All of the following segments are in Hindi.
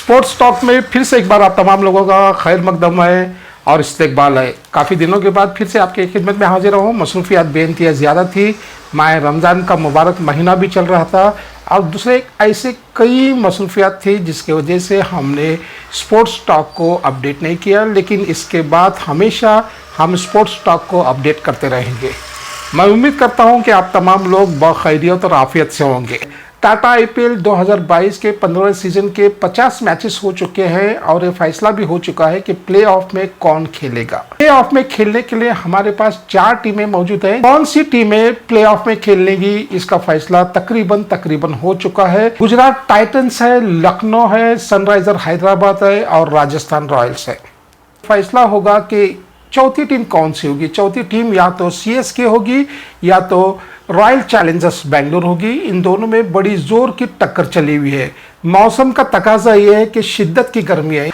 स्पोर्ट्स टॉक में फिर से एक बार आप तमाम लोगों का खैर मकदम है और इस्तकबाल है। काफ़ी दिनों के बाद फिर से आपके खिदमत में हाजिर हूँ। मसरूफियात बेइंतहा ज़्यादा थी, माह रमज़ान का मुबारक महीना भी चल रहा था और दूसरे ऐसे कई मसरूफियात थी जिसकी वजह से हमने स्पोर्ट्स टॉक को अपडेट नहीं किया, लेकिन इसके बाद हमेशा हम स्पोर्ट्स टॉक को अपडेट करते रहेंगे। मैं उम्मीद करता हूं कि आप तमाम लोग बखैरियत और आफियत से होंगे। टाटा आईपीएल 2022 के 15वें सीजन के 50 मैचेस हो चुके हैं और ये फैसला भी हो चुका है कि प्लेऑफ में कौन खेलेगा। प्लेऑफ में खेलने के लिए हमारे पास 4 टीमें मौजूद हैं। कौन सी टीमें प्लेऑफ में खेलेंगी इसका फैसला तकरीबन हो चुका है। गुजरात टाइटंस है, लखनऊ है, सनराइजर हैदराबाद है और राजस्थान रॉयल्स है। फैसला होगा कि चौथी टीम कौन सी होगी। चौथी टीम या तो सीएसके होगी या तो रॉयल चैलेंजर्स बेंगलोर होगी। इन दोनों में बड़ी जोर की टक्कर चली हुई है। मौसम का तकाजा ये है कि शिद्दत की गर्मी है।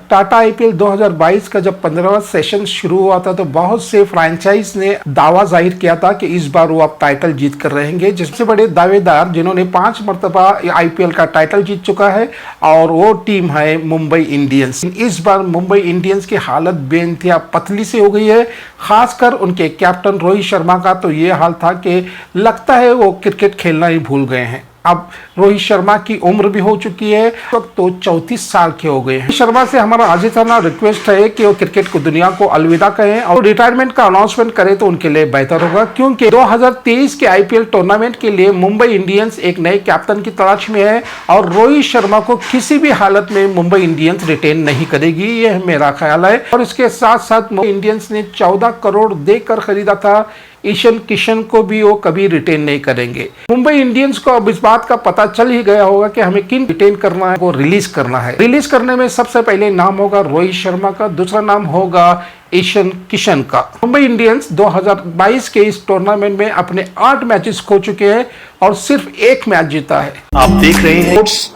टाटा आईपीएल 2022 का जब 15वां सेशन शुरू हुआ था तो बहुत से फ्रेंचाइज ने दावा जाहिर किया था कि इस बार वो अब टाइटल जीत कर रहेंगे। जिससे बड़े दावेदार जिन्होंने 5 मरतबा आईपीएल का टाइटल जीत चुका है और वो टीम है मुंबई इंडियंस। इस बार मुंबई इंडियंस की हालत बेइंतहा पतली से हो गई है। खासकर उनके कैप्टन रोहित शर्मा का तो ये हाल था कि लगता है वो क्रिकेट खेलना ही भूल गए हैं। अब रोहित शर्मा की उम्र भी हो चुकी है, तो 34 साल के हो गए हैं। शर्मा से हमारा आजिज़ाना रिक्वेस्ट है कि वो क्रिकेट को दुनिया को अलविदा कहें और रिटायरमेंट का अनाउंसमेंट करें तो उनके लिए बेहतर होगा, क्योंकि 2023 के आईपीएल टूर्नामेंट के लिए मुंबई इंडियंस एक नए कैप्टन की तलाश में है और रोहित शर्मा को किसी भी हालत में मुंबई इंडियंस रिटेन नहीं करेगी, यह मेरा ख्याल है। और इसके साथ साथ मुंबई इंडियंस ने 14 करोड़ देकर खरीदा था ईशान किशन को भी वो कभी रिटेन नहीं करेंगे। मुंबई इंडियंस को अब इस बात का पता चल ही गया होगा कि हमें किन रिटेन करना है, वो रिलीज करना है। रिलीज करने में सबसे पहले नाम होगा रोहित शर्मा का, दूसरा नाम होगा ईशान किशन का। मुंबई इंडियंस 2022 के इस टूर्नामेंट में अपने 8 मैचेस खो चुके हैं और सिर्फ 1 मैच जीता है। आप देख रहे हैं स्पोर्ट्स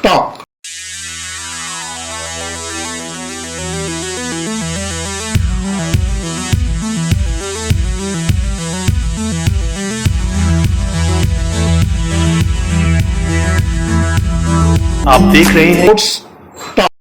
टॉक। आप देख रहे हैं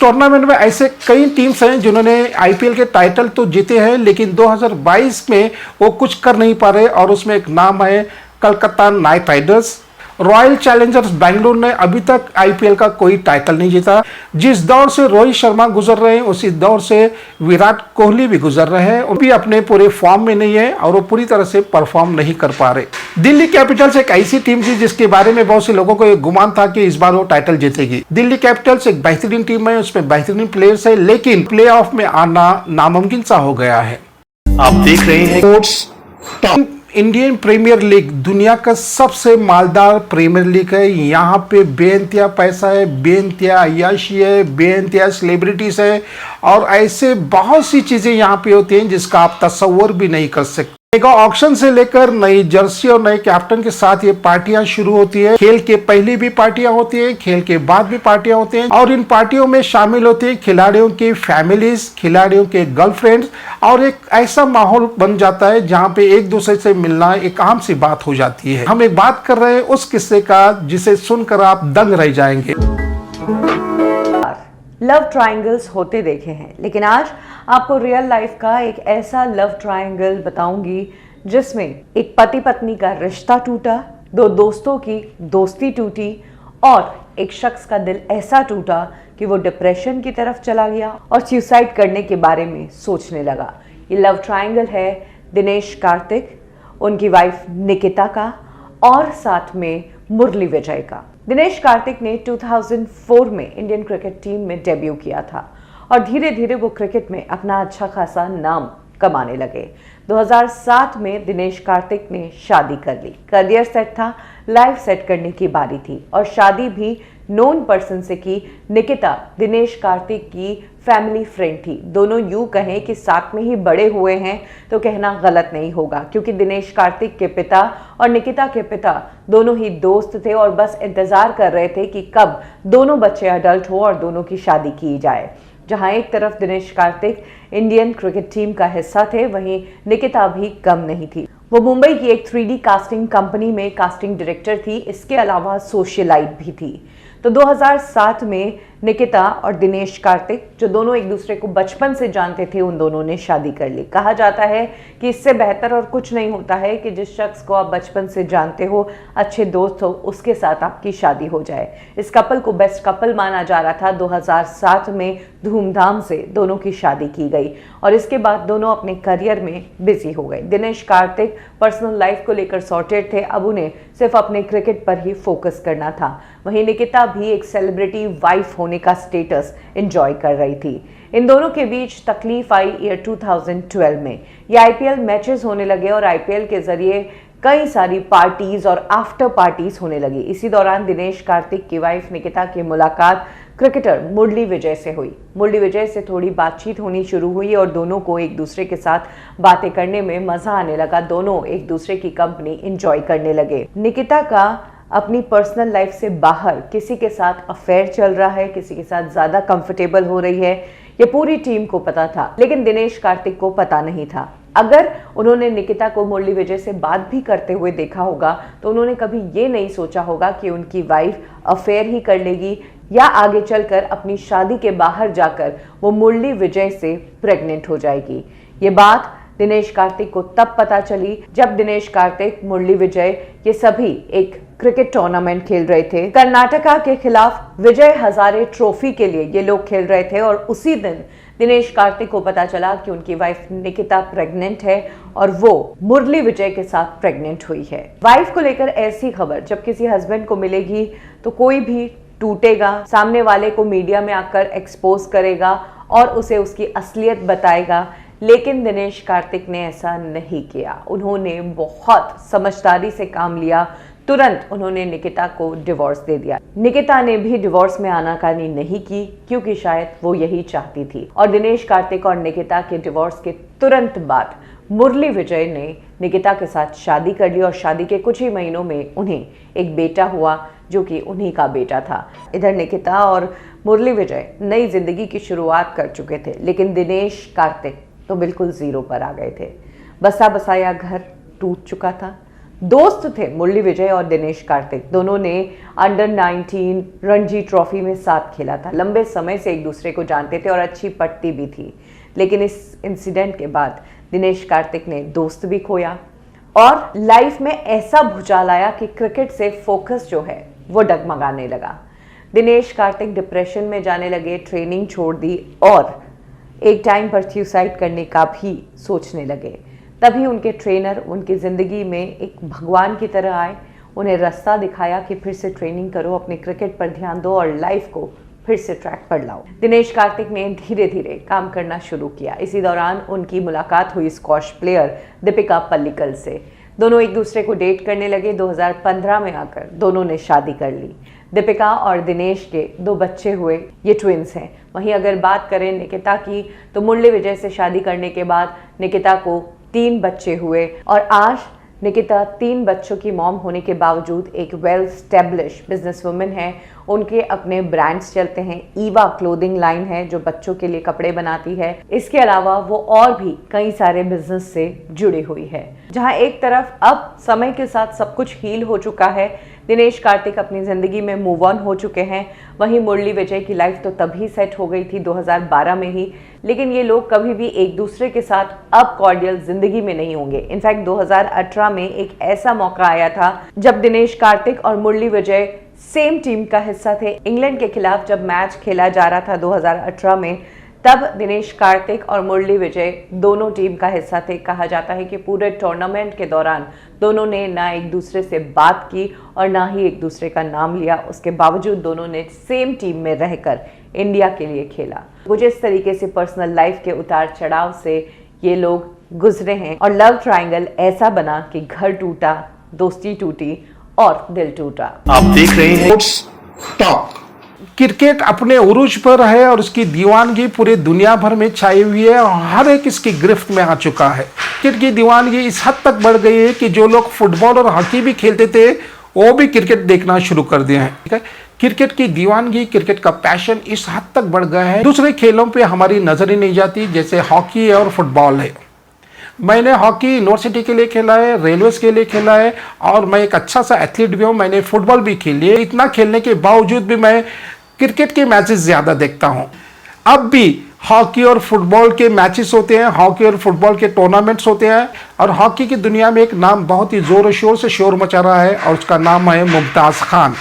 टूर्नामेंट में ऐसे कई टीम्स हैं जिन्होंने आईपीएल के टाइटल तो जीते हैं, लेकिन 2022 में वो कुछ कर नहीं पा रहे और उसमें एक नाम है Calcutta night Riders. Royal Challengers Bangalore ने अभी तक आईपीएल का कोई टाइटल नहीं जीता। जिस दौर से रोहित शर्मा गुजर रहे हैं उसी दौर से विराट कोहली भी गुजर रहे हैं। वो भी अपने पूरे फॉर्म में नहीं है और वो पूरी तरह से परफॉर्म नहीं कर पा रहे। दिल्ली कैपिटल्स एक ऐसी टीम थी जिसके बारे में बहुत से लोगों को एक गुमान था कि इस बार वो टाइटल जीतेगी। दिल्ली कैपिटल्स एक बेहतरीन टीम है, उसमें बेहतरीन प्लेयर्स है, लेकिन प्ले ऑफ में आना नामुमकिन सा हो गया है। आप देख रहे हैं इंडियन प्रीमियर लीग दुनिया का सबसे मालदार प्रीमियर लीग है। यहाँ पे बेइंतहा पैसा है, बेइंतहा अय्याशी है, बेइंतहा सेलिब्रिटीज है और ऐसे बहुत सी चीजें यहाँ पे होती हैं जिसका आप तस्वर भी नहीं कर सकते। मेगा ऑक्शन से लेकर नई जर्सी और नए कैप्टन के साथ ये पार्टियां शुरू होती है। खेल के पहले भी पार्टियां होती है, खेल के बाद भी पार्टियां होती हैं और इन पार्टियों में शामिल होती है खिलाड़ियों की फैमिलीज, खिलाड़ियों के गर्लफ्रेंड्स और एक ऐसा माहौल बन जाता है जहां पे एक दूसरे से मिलना एक आम सी बात हो जाती है। हम एक बात कर रहे हैं उस किस्से का जिसे सुनकर आप दंग रह जाएंगे। लव ट्रायंगल्स होते देखे हैं, लेकिन आज आपको रियल लाइफ का एक ऐसा लव ट्रायंगल बताऊंगी जिसमें एक पति पत्नी का रिश्ता टूटा, 2 दोस्तों की दोस्ती टूटी और एक शख्स का दिल ऐसा टूटा कि वो डिप्रेशन की तरफ चला गया और सुसाइड करने के बारे में सोचने लगा। ये लव ट्रायंगल है दिनेश कार्तिक, उनकी वाइफ निकिता का और साथ में मुरली विजय का। दिनेश कार्तिक ने 2004 में इंडियन क्रिकेट टीम में डेब्यू किया था और धीरे धीरे वो क्रिकेट में अपना अच्छा खासा नाम कमाने लगे। 2007 में दिनेश कार्तिक ने शादी कर ली। करियर सेट था, लाइफ सेट करने की बारी थी और शादी भी नोन पर्सन से की। निकिता दिनेश कार्तिक की फैमिली फ्रेंड थी। दोनों यूं कहें कि साथ में ही बड़े हुए हैं तो कहना गलत नहीं होगा, क्योंकि दिनेश कार्तिक के पिता और निकिता के पिता दोनों ही दोस्त थे और बस इंतजार कर रहे थे कि कब दोनों बच्चे अडल्ट हो और दोनों की शादी की जाए। जहां एक तरफ Dinesh Karthik Indian cricket team का हिस्सा थे, वहीं निकिता भी कम नहीं थी। वो मुंबई की एक 3D कास्टिंग कंपनी में कास्टिंग डायरेक्टर थी। इसके अलावा सोशलाइट भी थी। तो 2007 में निकिता और दिनेश कार्तिक, जो दोनों एक दूसरे को बचपन से जानते थे, उन दोनों ने शादी कर ली। कहा जाता है कि इससे बेहतर और कुछ नहीं होता है कि जिस शख्स को आप बचपन से जानते हो, अच्छे दोस्त हो, उसके साथ आपकी शादी हो जाए। इस कपल को बेस्ट कपल माना जा रहा था। 2007 में धूमधाम से दोनों की शादी की गई और इसके बाद दोनों अपने करियर में बिजी हो गए। दिनेश कार्तिक पर्सनल लाइफ को लेकर सॉर्टेड थे। अब उन्हें सिर्फ अपने क्रिकेट पर ही फोकस करना था। वहीं निकिता भी एक सेलिब्रिटी वाइफ होने का स्टेटस एंजॉय कर रही थी। इन दोनों के बीच तकलीफ आई ईयर 2012 में। ये आईपीएल मैचेस होने लगे और आईपीएल के जरिए कई सारी पार्टीज और आफ्टर पार्टीज होने लगी। इसी दौरान दिनेश कार्तिक की वाइफ निकिता की मुलाकात क्रिकेटर मुरली विजय से हुई। मुरली विजय से थोड़ी बातचीत होनी शुरू हुई और दोनों को एक दूसरे के साथ बातें करने में मजा आने लगा। दोनों एक दूसरे की कंपनी एंजॉय करने लगे। निकिता का अपनी पर्सनल लाइफ से बाहर किसी के साथ अफेयर चल रहा है, किसी के साथ ज्यादा कंफर्टेबल हो रही है, ये पूरी टीम को पता था, लेकिन दिनेश कार्तिक को पता नहीं था। अगर उन्होंने निकिता को मुरली विजय से बात भी करते हुए देखा होगा तो उन्होंने कभी ये नहीं सोचा होगा कि उनकी वाइफ अफेयर ही कर लेगी या आगे चलकर अपनी शादी के बाहर जाकर वो मुरली विजय से प्रेग्नेंट हो जाएगी। ये बात दिनेश कार्तिक को तब पता चली जब दिनेश कार्तिक, मुरली विजय, ये सभी एक क्रिकेट टूर्नामेंट खेल रहे थे। कर्नाटका के खिलाफ विजय हजारे ट्रॉफी के लिए ये लोग खेल रहे थे और उसी दिन दिनेश कार्तिक को पता चला कि उनकी वाइफ निकिता प्रेग्नेंट है और वो मुरली विजय के साथ प्रेग्नेंट हुई है। वाइफ को लेकर ऐसी खबर जब किसी हस्बैंड को मिलेगी तो कोई भी टूटेगा, सामने वाले को मीडिया में आकर एक्सपोज करेगा और उसे उसकी असलियत बताएगा। लेकिन दिनेश कार्तिक ने ऐसा नहीं किया। उन्होंने बहुत समझदारी से काम लिया। तुरंत उन्होंने निकिता को डिवोर्स दे दिया। निकिता ने भी डिवोर्स में आनाकानी नहीं की क्योंकि शायद वो यही चाहती थी। और दिनेश कार्तिक और निकिता के डिवोर्स के तुरंत बाद मुरली विजय ने निकिता के साथ शादी कर ली और शादी के कुछ ही महीनों में उन्हें एक बेटा हुआ जो कि उन्हीं का बेटा था। इधर निकिता और मुरली विजय नई जिंदगी की शुरुआत कर चुके थे, लेकिन दिनेश कार्तिक तो बिल्कुल जीरो पर आ गए थे। बसा बसाया घर टूट चुका था। दोस्त थे मुरली विजय और दिनेश कार्तिक, दोनों ने अंडर 19 रणजी ट्रॉफी में साथ खेला था। लंबे समय से एक दूसरे को जानते थे और अच्छी पटती भी थी। लेकिन इस इंसिडेंट के बाद दिनेश कार्तिक ने दोस्त भी खोया और लाइफ में ऐसा भूचाल आया कि क्रिकेट से फोकस जो है वो डगमगाने लगा। दिनेश कार्तिक डिप्रेशन में जाने लगे, ट्रेनिंग छोड़ दी और एक टाइम पर सुसाइड करने का भी सोचने लगे। तभी उनके ट्रेनर उनकी ज़िंदगी में एक भगवान की तरह आए, उन्हें रास्ता दिखाया कि फिर से ट्रेनिंग करो, अपने क्रिकेट पर ध्यान दो और लाइफ को फिर से ट्रैक पर लाओ। दिनेश कार्तिक ने धीरे धीरे काम करना शुरू किया। इसी दौरान उनकी मुलाकात हुई स्क्वॉश प्लेयर दीपिका पल्लिकल से। दोनों एक दूसरे को डेट करने लगे। 2015 में आकर दोनों ने शादी कर ली। दीपिका और दिनेश के 2 बच्चे हुए, ये ट्विंस हैं। वहीं अगर बात करें निकिता की तो मुरली विजय से शादी करने के बाद निकिता को 3 बच्चे हुए और आज निकिता 3 बच्चों की मॉम होने के बावजूद एक वेल स्टैब्लिश बिजनेस वुमन है। उनके अपने ब्रांड्स चलते हैं। ईवा क्लोथिंग लाइन है जो बच्चों के लिए कपड़े बनाती है। इसके अलावा वो और भी कई सारे बिजनेस से जुड़ी हुई है। जहां एक तरफ अब समय के साथ सब कुछ हील हो चुका है, दिनेश कार्तिक अपनी जिंदगी में मूव ऑन हो चुके हैं, वहीं मुरली विजय की लाइफ तो तभी सेट हो गई थी 2012 में ही। लेकिन ये लोग कभी भी एक दूसरे के साथ अब कॉर्डियल जिंदगी में नहीं होंगे। इनफैक्ट 2018 में एक ऐसा मौका आया था जब दिनेश कार्तिक और मुरली विजय सेम टीम का हिस्सा थे। इंग्लैंड के खिलाफ जब मैच खेला जा रहा था 2018 में, तब दिनेश कार्तिक और मुरली विजय दोनों टीम का हिस्सा थे। कहा जाता है कि पूरे टूर्नामेंट के दौरान दोनों ने ना एक दूसरे से बात की और ना ही एक दूसरे का नाम लिया। उसके बावजूद दोनों ने सेम टीम में रहकर इंडिया के लिए खेला। कुछ इस तरीके से पर्सनल लाइफ के उतार चढ़ाव से ये लोग गुजरे हैं और लव ट्रायंगल ऐसा बना कि घर टूटा, दोस्ती टूटी और दिल टूटा। आप देख रहे हैं टॉक। क्रिकेट अपने उरूज पर है और उसकी दीवानगी पूरे दुनिया भर में छाई हुई है और हर एक इसकी गिरफ्त में आ चुका है। क्रिकेट की दीवानगी इस हद तक बढ़ गई है कि जो लोग फुटबॉल और हॉकी भी खेलते थे वो भी क्रिकेट देखना शुरू कर दिए हैं। ठीक है, क्रिकेट की दीवानगी, क्रिकेट का पैशन इस हद तक बढ़ गया है, दूसरे खेलों पे हमारी नजर ही नहीं जाती, जैसे हॉकी और फुटबॉल है। मैंने हॉकी यूनिवर्सिटी के लिए खेला है, रेलवेज के लिए खेला है, और मैं एक अच्छा सा एथलीट भी हूँ। मैंने फुटबॉल भी खेली है। इतना खेलने के बावजूद भी मैं क्रिकेट के मैचेस ज़्यादा देखता हूँ। अब भी हॉकी और फुटबॉल के मैचेस होते हैं, हॉकी और फुटबॉल के टूर्नामेंट्स होते हैं, और हॉकी की दुनिया में एक नाम बहुत ही ज़ोर शोर से शोर मचा रहा है, और उसका नाम है मुमताज़ खान।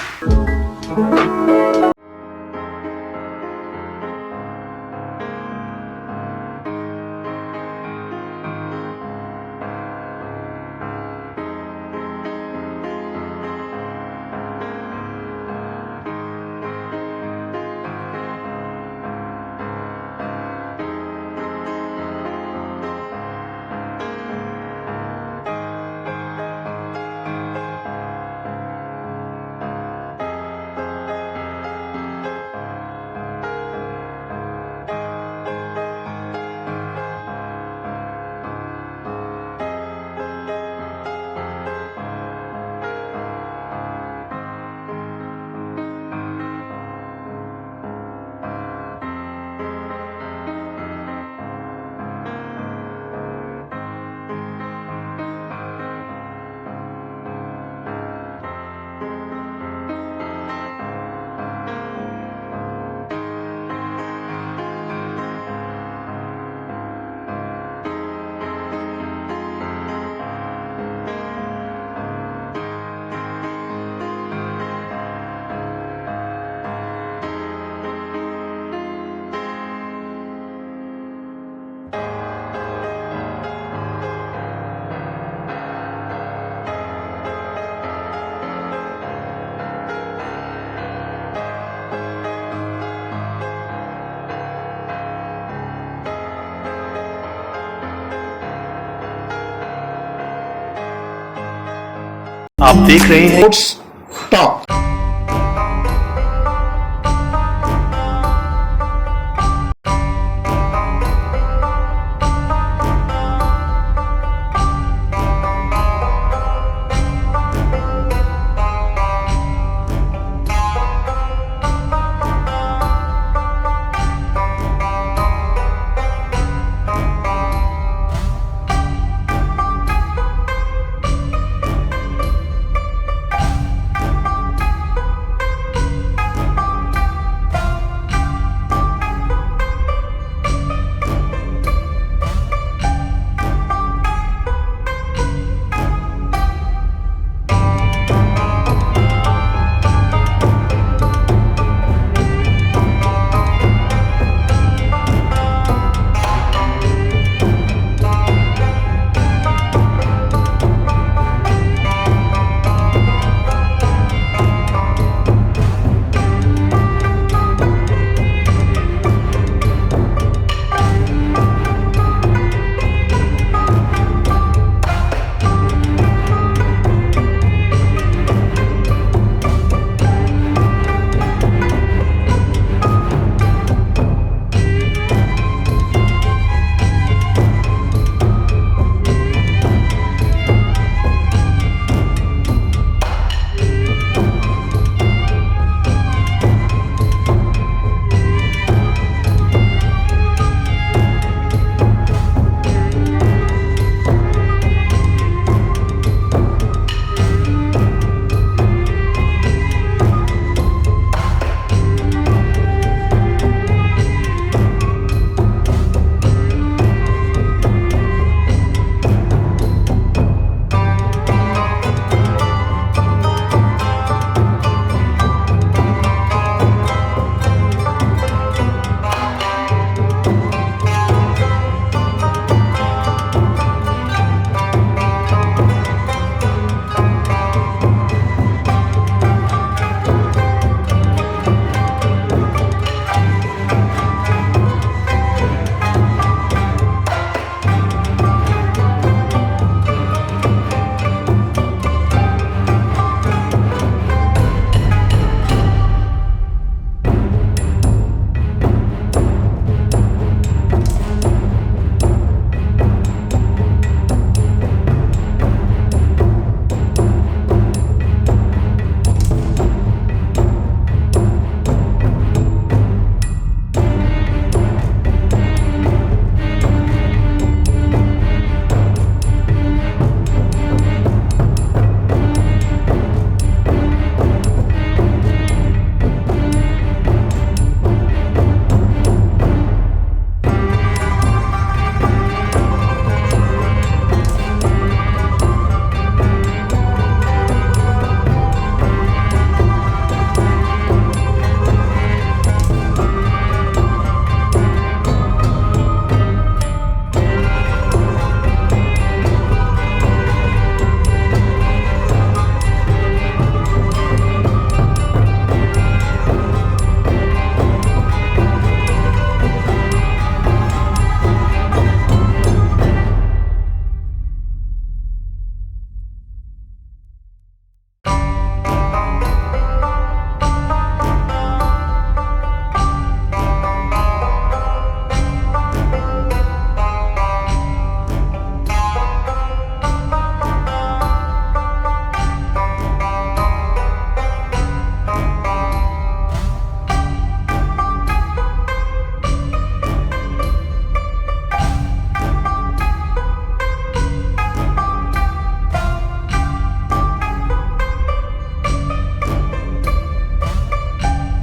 आप देख रहे हैं स्पोर्ट्स टॉक।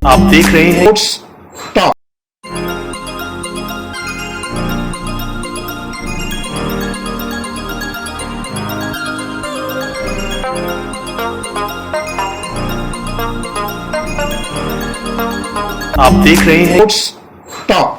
आप देख रहे हैं स्पोर्ट्स टॉक। आप देख रहे हैं स्पोर्ट्स टॉक।